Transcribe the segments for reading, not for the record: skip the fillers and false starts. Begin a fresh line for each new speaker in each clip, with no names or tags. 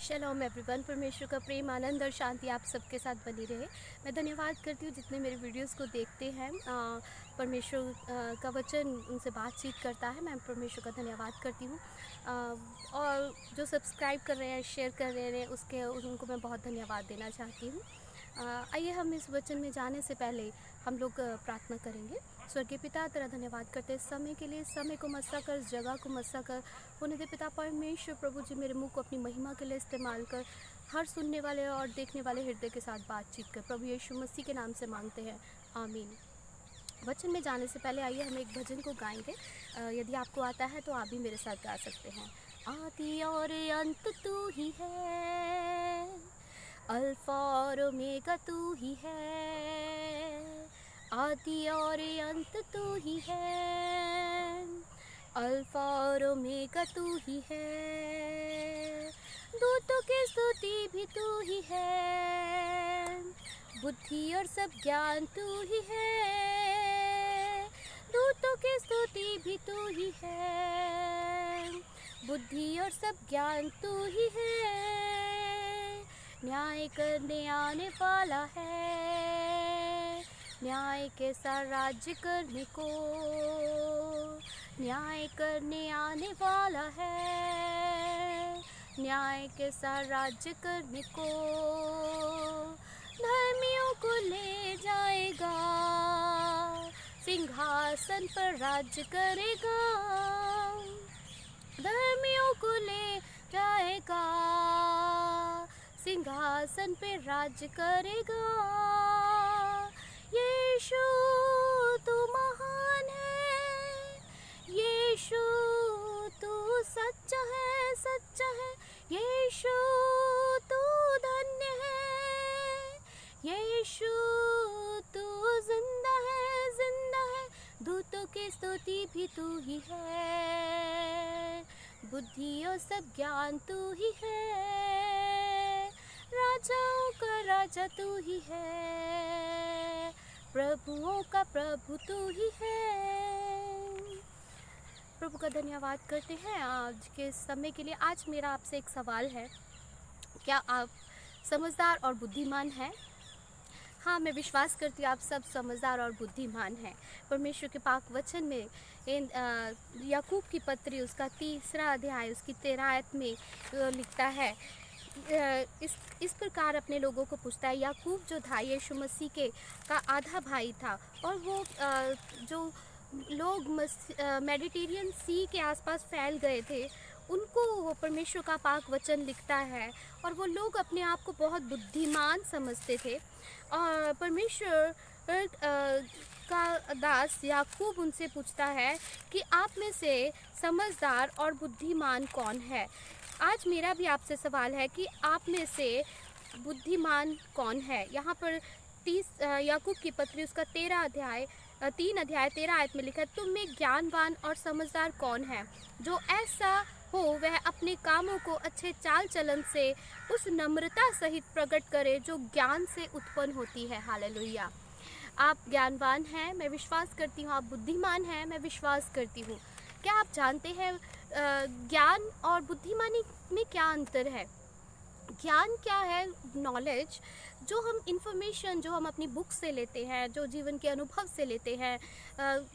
शलोम everyone. परमेश्वर का प्रेम, आनंद और शांति आप सबके साथ बनी रहे। मैं धन्यवाद करती हूँ जितने मेरे वीडियोस को देखते हैं। परमेश्वर का वचन उनसे बातचीत करता है। मैं परमेश्वर का धन्यवाद करती हूँ। और जो सब्सक्राइब कर रहे हैं, शेयर कर रहे हैं, उसके उनको मैं बहुत धन्यवाद देना चाहती हूँ। आइए हम इस वचन में जाने से पहले हम लोग प्रार्थना करेंगे। स्वर्गीय पिता, तेरा धन्यवाद करते हैं इस समय के लिए, इस समय को मस्सा कर, इस जगह को मस्सा कर। पुण्य पिता परमेश्वर प्रभु जी, मेरे मुंह को अपनी महिमा के लिए इस्तेमाल कर। हर सुनने वाले और देखने वाले हृदय के साथ बातचीत कर। प्रभु यीशु मसीह के नाम से मांगते हैं, आमीन। वचन में जाने से पहले आइए हम एक भजन को गाएंगे। यदि आपको आता है तो आप भी मेरे साथ गा सकते हैं। आदि और अंत तू ही है, अल्फा और ओमेगा तू ही है। आदि और अंत तू ही है, अल्फा और ओमेगा तू ही है। दूतों की स्तुति भी तू ही है, बुद्धि और सब ज्ञान तू ही है। दूतों की स्तुति भी तू ही है, बुद्धि और सब ज्ञान तू ही है। न्याय करने आने वाला है, न्याय के साथ राज्य करने को। न्याय करने आने वाला है, न्याय के साथ राज्य करने को। धर्मियों को ले जाएगा, सिंहासन पर राज्य करेगा। धर्मियों को ले जाएगा, सिंहासन पे राज्य करेगा। यीशु तू महान है, यीशु तू सच्चा है, सच्चा है। यीशु तू धन्य है, यीशु तू जिंदा है, जिंदा है। दूतों की स्तुति भी तू ही है, बुद्धि और सब ज्ञान तू ही है। राजाओं का राजा तू ही है, प्रभुओं का प्रभु तू ही है। प्रभु का धन्यवाद करते हैं आज के समय के लिए। आज मेरा आपसे एक सवाल है, क्या आप समझदार और बुद्धिमान हैं? हाँ, मैं विश्वास करती हूँ आप सब समझदार और बुद्धिमान हैं। परमेश्वर के पाक वचन में याकूब की पत्री उसका 3 अध्याय उसकी 13 आयत में लिखता है, इस प्रकार अपने लोगों को पूछता है। याकूब जो था यीशु मसीह के का आधा भाई था, और वो जो लोग मेडिटेरियन सी के आसपास फैल गए थे, उनको वो परमेश्वर का पाक वचन लिखता है। और वो लोग अपने आप को बहुत बुद्धिमान समझते थे। और परमेश्वर का दास याकूब उनसे पूछता है कि आप में से समझदार और बुद्धिमान कौन है। आज मेरा भी आपसे सवाल है कि आप में से बुद्धिमान कौन है। यहाँ पर याकूब की पत्री उसका 3 अध्याय 13 आयत में लिखा है, तुम में ज्ञानवान और समझदार कौन है, जो ऐसा हो वह अपने कामों को अच्छे चाल चलन से उस नम्रता सहित प्रकट करे जो ज्ञान से उत्पन्न होती है। हालेलुया। आप ज्ञानवान हैं, मैं विश्वास करती हूँ। आप बुद्धिमान हैं, मैं विश्वास करती हूँ। क्या आप जानते हैं ज्ञान और बुद्धिमानी में क्या अंतर है? ज्ञान क्या है? नॉलेज, जो हम इंफॉर्मेशन जो हम अपनी बुक से लेते हैं, जो जीवन के अनुभव से लेते हैं,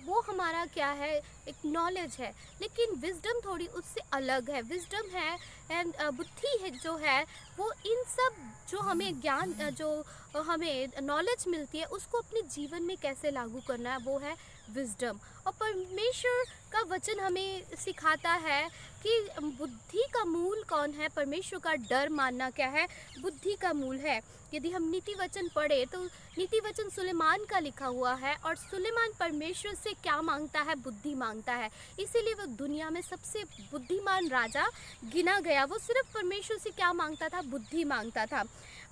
वो हमारा क्या है? एक नॉलेज है। लेकिन विजडम थोड़ी उससे अलग है। विजडम है एंड बुद्धि है जो है, वो इन सब जो हमें ज्ञान जो हमें नॉलेज मिलती है, उसको अपने जीवन में कैसे लागू करना है, वो है विजडम। और परमेश्वर का वचन हमें सिखाता है कि बुद्धि का मूल कौन है। परमेश्वर का डर मानना क्या है? बुद्धि का मूल है। यदि हम नीति वचन पढ़े तो नीति वचन सुलेमान का लिखा हुआ है, और सुलेमान परमेश्वर से क्या मांगता है? बुद्धि मांगता है। इसीलिए वो दुनिया में सबसे बुद्धिमान राजा गिना गया। वो सिर्फ परमेश्वर से क्या मांगता था? बुद्धि मांगता था।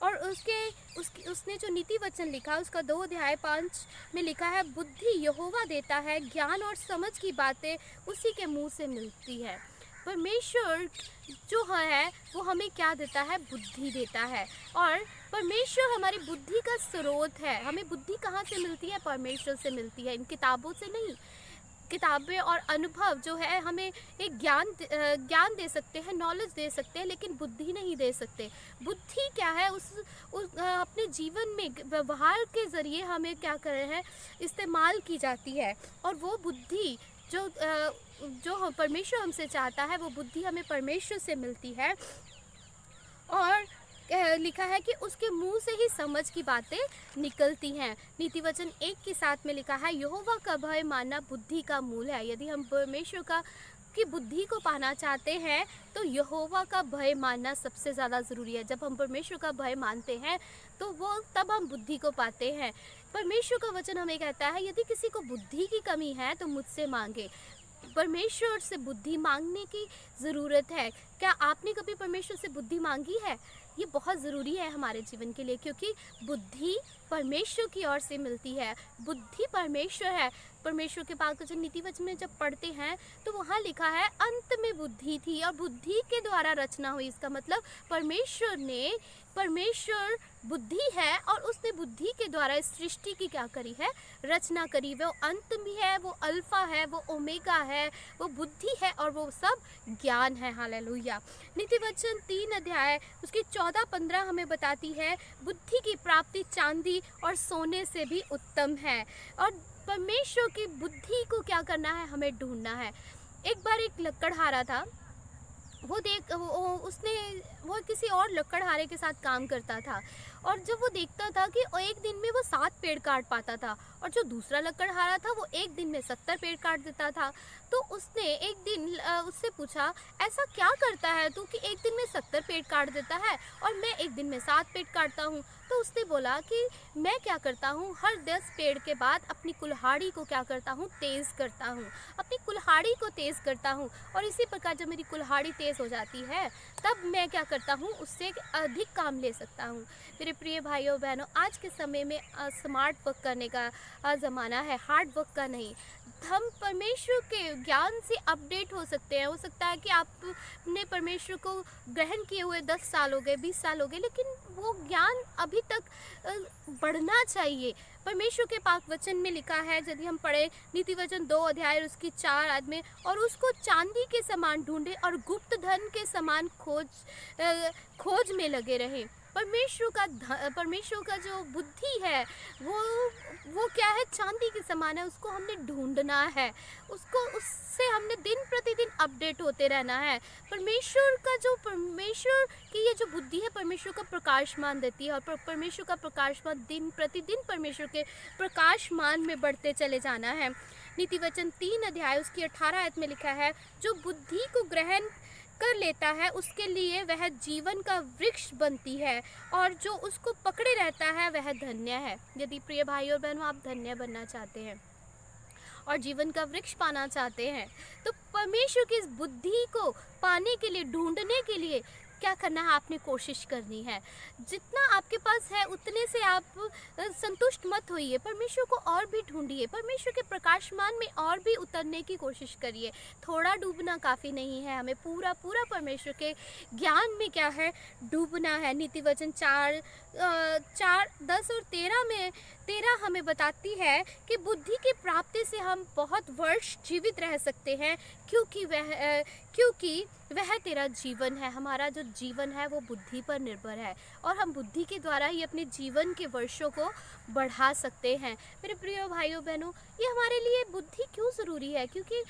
और उसने जो नीति वचन लिखा, उसका 2 अध्याय 5 में लिखा है, बुद्धि यहोवा देता है, ज्ञान और समझ की बातें उसी के मुंह से मिलती है। परमेश्वर जो है वो हमें क्या देता है? बुद्धि देता है। और परमेश्वर हमारी बुद्धि का स्रोत है। हमें बुद्धि कहाँ से मिलती है? परमेश्वर से मिलती है, इन किताबों से नहीं। किताबें और अनुभव जो है हमें एक ज्ञान दे सकते हैं, नॉलेज दे सकते हैं, लेकिन बुद्धि नहीं दे सकते। बुद्धि क्या है, अपने जीवन में व्यवहार के ज़रिए हमें क्या कर रहे हैं, इस्तेमाल की जाती है। और वो बुद्धि जो परमेश्वर हमसे चाहता है, वो बुद्धि हमें परमेश्वर से मिलती है। और लिखा है कि उसके मुंह से ही समझ की बातें निकलती हैं। नीति वचन 1:7 में लिखा है, यहोवा का भय मानना बुद्धि का मूल है। यदि हम परमेश्वर की बुद्धि को पाना चाहते हैं तो यहोवा का भय मानना सबसे ज़्यादा ज़रूरी है। जब हम परमेश्वर का भय मानते हैं तो वो तब हम बुद्धि को पाते हैं। परमेश्वर का वचन हमें कहता है, यदि किसी को बुद्धि की कमी है तो मुझसे मांगे। परमेश्वर से बुद्धि मांगने की ज़रूरत है। क्या आपने कभी परमेश्वर से बुद्धि मांगी है? ये बहुत ज़रूरी है हमारे जीवन के लिए, क्योंकि बुद्धि परमेश्वर की ओर से मिलती है। बुद्धि परमेश्वर है। परमेश्वर के पाक वचन नीति वचन में जब पढ़ते हैं तो वहाँ लिखा है, अंत में बुद्धि थी और बुद्धि के द्वारा रचना हुई। इसका मतलब परमेश्वर बुद्धि है और उसने बुद्धि के द्वारा इस सृष्टि की क्या करी है, रचना करी। वो अंत भी है, वो अल्फा है, वो ओमेगा है, वो बुद्धि है और वो सब ज्ञान है। हालेलुया। नीति वचन 3 अध्याय उसकी 14-15 हमें बताती है, बुद्धि की प्राप्ति चांदी और सोने से भी उत्तम है। और परमेश्वर की बुद्धि को क्या करना है, हमें ढूंढना है। एक बार एक लकड़हारा था, वो किसी और लकड़हारे के साथ काम करता था, और जब वो देखता था कि एक दिन में वो 7 पेड़ काट पाता था और जो दूसरा लकड़हारा था वो एक दिन में 70 पेड़ काट देता था, तो उसने एक दिन उससे पूछा, ऐसा क्या करता है तू कि एक दिन में 70 पेड़ काट देता है और मैं एक दिन में 7 पेड़ काटता हूँ? तो उसने बोला कि मैं क्या करता हूँ, हर 10 पेड़ के बाद अपनी कुल्हाड़ी को क्या करता हूँ, तेज़ करता हूँ, अपनी कुल्हाड़ी को तेज़ करता हूँ। और इसी प्रकार जब मेरी कुल्हाड़ी तेज़ हो जाती है तब मैं क्या करता हूँ, उससे अधिक काम ले सकता हूँ। मेरे प्रिय भाइयों बहनों, आज के समय में स्मार्ट वर्क करने का ज़माना है, हार्ड वर्क का नहीं। हम परमेश्वर के ज्ञान से अपडेट हो सकते हैं। हो सकता है कि आपने परमेश्वर को ग्रहण किए हुए 10 साल हो गए, 20 साल हो गए, लेकिन वो ज्ञान अभी तक बढ़ना चाहिए। परमेश्वर के पाक वचन में लिखा है, यदि हम पढ़े नीति वचन 2 अध्याय उसकी 4 आयत में, और उसको चांदी के समान ढूंढे और गुप्त धन के समान खोज में लगे रहे। परमेश्वर का जो बुद्धि है वो क्या है, चांदी के समान है। उसको हमने ढूंढना है, उससे हमने दिन प्रतिदिन अपडेट होते रहना है। परमेश्वर की ये जो बुद्धि है परमेश्वर का प्रकाशमान देती है, और परमेश्वर का प्रकाशमान दिन प्रतिदिन परमेश्वर के प्रकाशमान में बढ़ते चले जाना है। नीति वचन 3 अध्याय उसकी 18 आयत में लिखा है, जो बुद्धि को ग्रहण कर लेता है उसके लिए वह जीवन का वृक्ष बनती है, और जो उसको पकड़े रहता है वह धन्य है। यदि प्रिय भाई और बहनों, आप धन्य बनना चाहते हैं और जीवन का वृक्ष पाना चाहते हैं, तो परमेश्वर की इस बुद्धि को पाने के लिए, ढूंढने के लिए क्या करना है, आपने कोशिश करनी है। जितना आपके पास है उतने से आप संतुष्ट मत होइए, परमेश्वर को और भी ढूंढिए, परमेश्वर के प्रकाशमान में और भी उतरने की कोशिश करिए। थोड़ा डूबना काफ़ी नहीं है, हमें पूरा परमेश्वर के ज्ञान में क्या है, डूबना है। नीति वचन 4, 10 और 13 हमें बताती है कि बुद्धि की प्राप्ति से हम बहुत वर्ष जीवित रह सकते हैं, क्योंकि वह तेरा जीवन है। हमारा जो जीवन है वो बुद्धि पर निर्भर है, और हम बुद्धि के द्वारा ही अपने जीवन के वर्षों को बढ़ा सकते हैं। मेरे प्रिय भाइयों बहनों, ये हमारे लिए बुद्धि क्यों ज़रूरी है? क्योंकि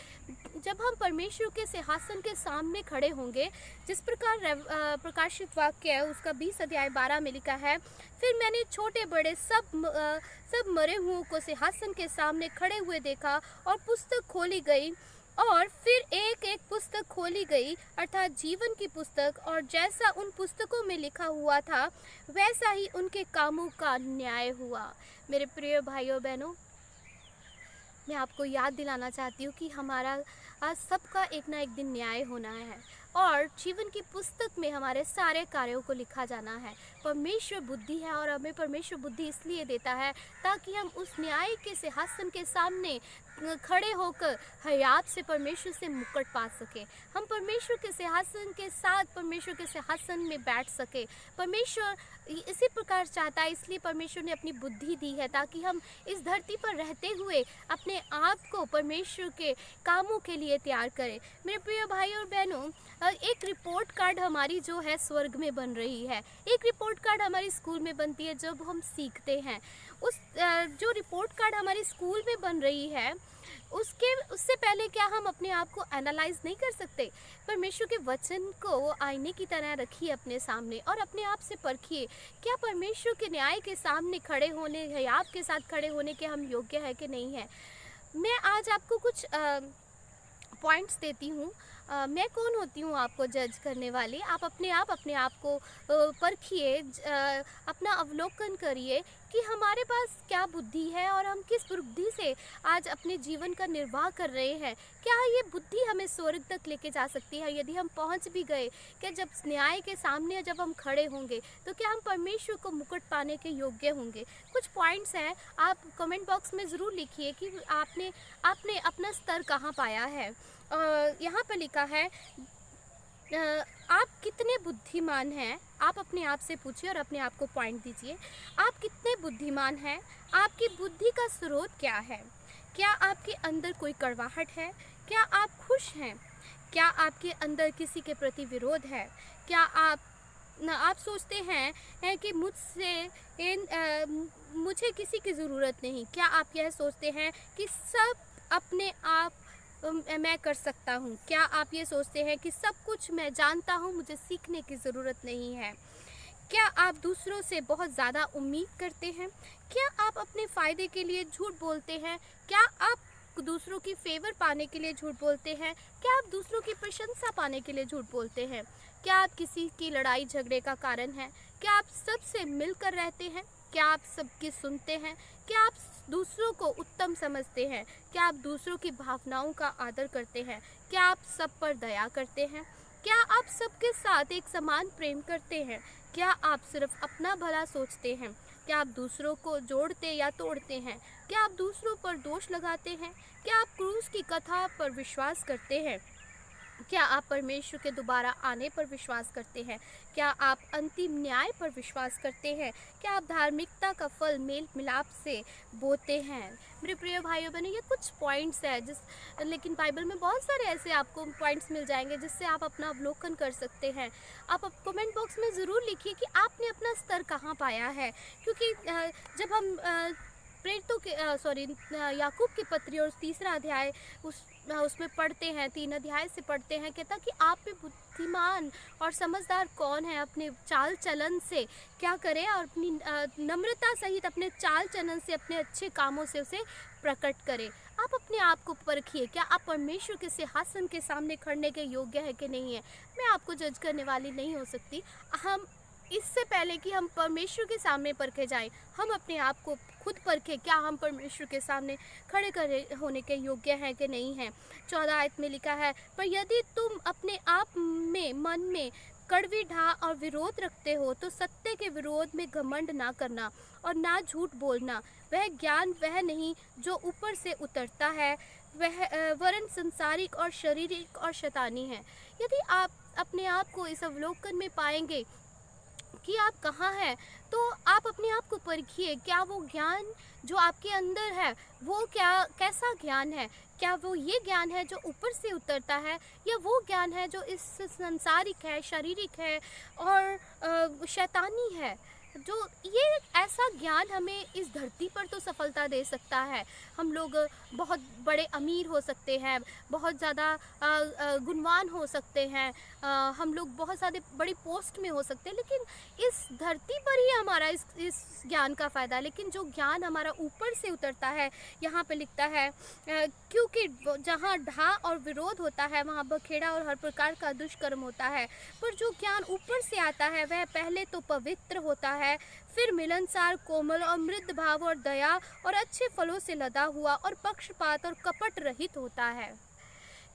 जब हम परमेश्वर के सिंहासन के सामने खड़े होंगे, जिस प्रकार प्रकाशित वाक्य है उसका 20 अध्याय 12 में लिखा है, फिर मैंने छोटे बड़े सब मरे हुओं को सिंहासन के सामने खड़े हुए देखा, और पुस्तक खोली गई, और फिर एक एक पुस्तक खोली गई, अर्थात जीवन की पुस्तक, और जैसा उन पुस्तकों में लिखा हुआ था वैसा ही उनके कामों का न्याय हुआ। मेरे प्रिय भाइयों बहनों, मैं आपको याद दिलाना चाहती हूँ कि हमारा आज सबका एक ना एक दिन न्याय होना है, और जीवन की पुस्तक में हमारे सारे कार्यों को लिखा जाना है। परमेश्वर बुद्धि है, और हमें परमेश्वर बुद्धि इसलिए देता है ताकि हम उस न्याय के सिंहासन के सामने खड़े होकर हयात से परमेश्वर से मुकुट पा सके, हम परमेश्वर के सिंहासन के साथ परमेश्वर के सिंहासन में बैठ सके। परमेश्वर इसी प्रकार चाहता है, इसलिए परमेश्वर ने अपनी बुद्धि दी है ताकि हम इस धरती पर रहते हुए अपने आप को परमेश्वर के कामों के लिए तैयार करें। मेरे प्रिय भाई और बहनों, एक रिपोर्ट कार्ड हमारी जो है स्वर्ग में बन रही है, एक रिपोर्ट कार्ड हमारी स्कूल में बनती है जब हम सीखते हैं। उस जो रिपोर्ट कार्ड हमारी स्कूल में बन रही है उससे पहले क्या हम अपने आप को एनालाइज नहीं कर सकते? परमेश्वर के वचन को आईने की तरह रखिए अपने सामने और अपने आप से परखिए, क्या परमेश्वर के न्याय के सामने खड़े होने, हयात के साथ खड़े होने के हम योग्य है कि नहीं है। मैं आज आपको कुछ पॉइंट्स देती हूँ। मैं कौन होती हूँ आपको जज करने वाली? आप अपने आप को परखिए, अपना अवलोकन करिए कि हमारे पास क्या बुद्धि है और हम किस बुद्धि से आज अपने जीवन का निर्वाह कर रहे हैं। क्या ये बुद्धि हमें स्वर्ग तक लेके जा सकती है? यदि हम पहुँच भी गए, क्या जब न्याय के सामने जब हम खड़े होंगे तो क्या हम परमेश्वर को मुकुट पाने के योग्य होंगे? कुछ पॉइंट्स हैं, आप कमेंट बॉक्स में ज़रूर लिखिए कि आपने अपना स्तर कहाँ पाया है। यहाँ पर लिखा है आप कितने बुद्धिमान हैं? आप अपने आप से पूछिए और अपने आप को पॉइंट दीजिए। आप कितने बुद्धिमान हैं? आपकी बुद्धि का स्रोत क्या है? क्या आपके अंदर कोई कड़वाहट है? क्या आप खुश हैं? क्या आपके अंदर किसी के प्रति विरोध है? क्या आप सोचते हैं कि मुझे किसी की ज़रूरत नहीं? क्या आप यह सोचते हैं कि सब अपने आप मैं कर सकता हूँ? क्या आप ये सोचते हैं कि सब कुछ मैं जानता हूँ, मुझे सीखने की ज़रूरत नहीं है? क्या आप दूसरों से बहुत ज़्यादा उम्मीद करते हैं? क्या आप अपने फ़ायदे के लिए झूठ बोलते हैं? क्या आप दूसरों की फेवर पाने के लिए झूठ बोलते हैं? क्या आप दूसरों की प्रशंसा पाने के लिए झूठ बोलते हैं? क्या आप किसी की लड़ाई झगड़े का कारण हैं? क्या आप सबसे मिलकर रहते हैं? क्या आप सबकी सुनते हैं? क्या आप दूसरों को उत्तम समझते हैं? क्या आप दूसरों की भावनाओं का आदर करते हैं? क्या आप सब पर दया करते हैं? क्या आप सबके साथ एक समान प्रेम करते हैं? क्या आप सिर्फ अपना भला सोचते हैं? क्या आप दूसरों को जोड़ते या तोड़ते हैं? क्या आप दूसरों पर दोष लगाते हैं? क्या आप क्रूस की कथा पर विश्वास करते हैं? क्या आप परमेश्वर के दोबारा आने पर विश्वास करते हैं? क्या आप अंतिम न्याय पर विश्वास करते हैं? क्या आप धार्मिकता का फल मेल मिलाप से बोते हैं? मेरे प्रिय भाइयों बहनों, ये कुछ पॉइंट्स हैं लेकिन बाइबल में बहुत सारे ऐसे आपको पॉइंट्स मिल जाएंगे जिससे आप अपना अवलोकन कर सकते हैं। आप कमेंट बॉक्स में ज़रूर लिखिए कि आपने अपना स्तर कहाँ पाया है, क्योंकि जब हम प्रेरितों के याकूब की पत्री और 3 अध्याय उसमें पढ़ते हैं, 3 अध्याय से पढ़ते हैं, कहता कि आप में बुद्धिमान और समझदार कौन है? अपने चाल चलन से क्या करें और अपनी नम्रता सहित अपने चाल चलन से, अपने अच्छे कामों से उसे प्रकट करें। आप अपने आप को परखिए, क्या आप परमेश्वर के सिंहासन के सामने खड़ने के योग्य है कि नहीं है। मैं आपको जज करने वाली नहीं हो सकती। हम इससे पहले कि हम परमेश्वर के सामने परखे जाएं, हम अपने आप को खुद परखें, क्या हम परमेश्वर के सामने खड़े होने के योग्य हैं कि नहीं हैं। 14 आयत में लिखा है, पर यदि तुम अपने आप में मन में कड़वी ढा और विरोध रखते हो तो सत्य के विरोध में घमंड ना करना और ना झूठ बोलना। वह ज्ञान वह नहीं जो ऊपर से उतरता है, वह वरन संसारिक और शारीरिक और शैतानी है। यदि आप अपने आप को इस अवलोकन में पाएंगे कि आप कहाँ हैं, तो आप अपने आप को परखिए, क्या वो ज्ञान जो आपके अंदर है वो कैसा ज्ञान है? क्या वो ये ज्ञान है जो ऊपर से उतरता है, या वो ज्ञान है जो इस संसारिक है, शारीरिक है और शैतानी है? जो ये ऐसा ज्ञान हमें इस धरती पर तो सफलता दे सकता है। हम लोग बहुत बड़े अमीर हो सकते हैं, बहुत ज़्यादा गुणवान हो सकते हैं, हम लोग बहुत सारे बड़ी पोस्ट में हो सकते हैं, लेकिन इस धरती पर ही हमारा इस ज्ञान का फ़ायदा। लेकिन जो ज्ञान हमारा ऊपर से उतरता है, यहाँ पे लिखता है क्योंकि जहाँ ढा और विरोध होता है वहाँ बखेड़ा और हर प्रकार का दुष्कर्म होता है, पर जो ज्ञान ऊपर से आता है वह पहले तो पवित्र होता है, फिर मिलनसार, कोमल और मृद भाव और दया और अच्छे फलों से लदा हुआ और पक्षपात और कपट रहित होता है।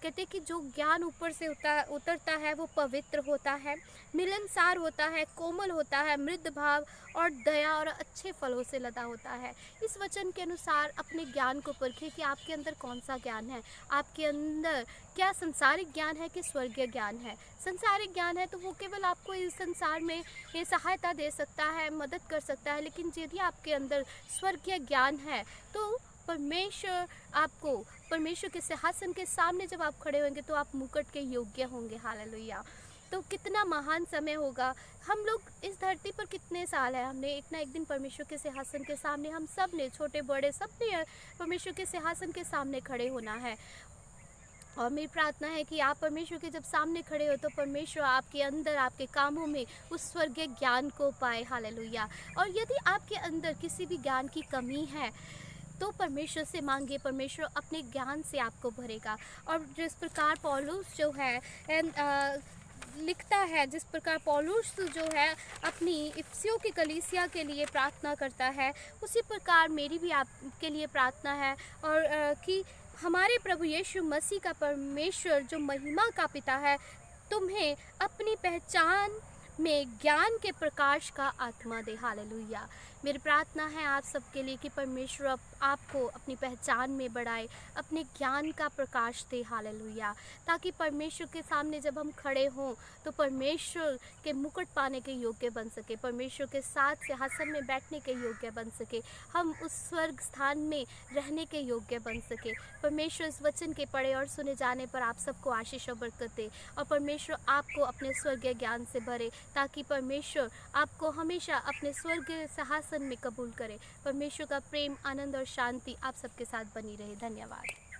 कहते हैं कि जो ज्ञान ऊपर से उतरता है वो पवित्र होता है, मिलनसार होता है, कोमल होता है, मृद भाव और दया और अच्छे फलों से लदा होता है। इस वचन के अनुसार अपने ज्ञान को परखें कि आपके अंदर कौन सा ज्ञान है। आपके अंदर क्या संसारिक ज्ञान है कि स्वर्गीय ज्ञान है। संसारिक ज्ञान है तो वो केवल आपको इस संसार में ये सहायता दे सकता है, मदद कर सकता है, लेकिन यदि आपके अंदर स्वर्गीय ज्ञान है तो परमेश्वर आपको, परमेश्वर के सिंहासन के सामने जब आप खड़े होंगे तो आप मुकुट के योग्य होंगे। हालेलुया। तो कितना महान समय होगा। हम लोग इस धरती पर कितने साल हैं, हमने एक ना एक दिन परमेश्वर के सिंहासन के सामने, हम सब ने, छोटे बड़े सब ने परमेश्वर के सिंहासन के सामने खड़े होना है। और मेरी प्रार्थना है कि आप परमेश्वर के जब सामने खड़े हो तो परमेश्वर आपके अंदर, आपके कामों में उस स्वर्गीय ज्ञान को पाए। हालेलुया। और यदि आपके अंदर किसी भी ज्ञान की कमी है तो परमेश्वर से मांगे, परमेश्वर अपने ज्ञान से आपको भरेगा। और जिस प्रकार पौलुस जो है लिखता है, जिस प्रकार पौलुस जो है अपनी इफिसियों की कलीसिया के लिए प्रार्थना करता है, उसी प्रकार मेरी भी आपके लिए प्रार्थना है। और कि हमारे प्रभु यीशु मसीह का परमेश्वर जो महिमा का पिता है, तुम्हें अपनी पहचान में ज्ञान के प्रकाश का आत्मा दे। हालेलुया। मेरी प्रार्थना है आप सबके लिए कि परमेश्वर आपको अपनी पहचान में बढ़ाए, अपने ज्ञान का प्रकाश दे। हालेलुया। ताकि परमेश्वर के सामने जब हम खड़े हों तो परमेश्वर के मुकुट पाने के योग्य बन सके, परमेश्वर के साथ सिंहासन में बैठने के योग्य बन सके, हम उस स्वर्ग स्थान में रहने के योग्य बन सके। परमेश्वर इस वचन के पढ़े और सुने जाने पर आप सबको आशीष और बरकत दे, और परमेश्वर आपको अपने स्वर्गीय ज्ञान से भरे, ताकि परमेश्वर आपको हमेशा अपने स्वर्गीय सिंहासन में कबूल करे। परमेश्वर का प्रेम, आनंद और शांति आप सबके साथ बनी रहे। धन्यवाद।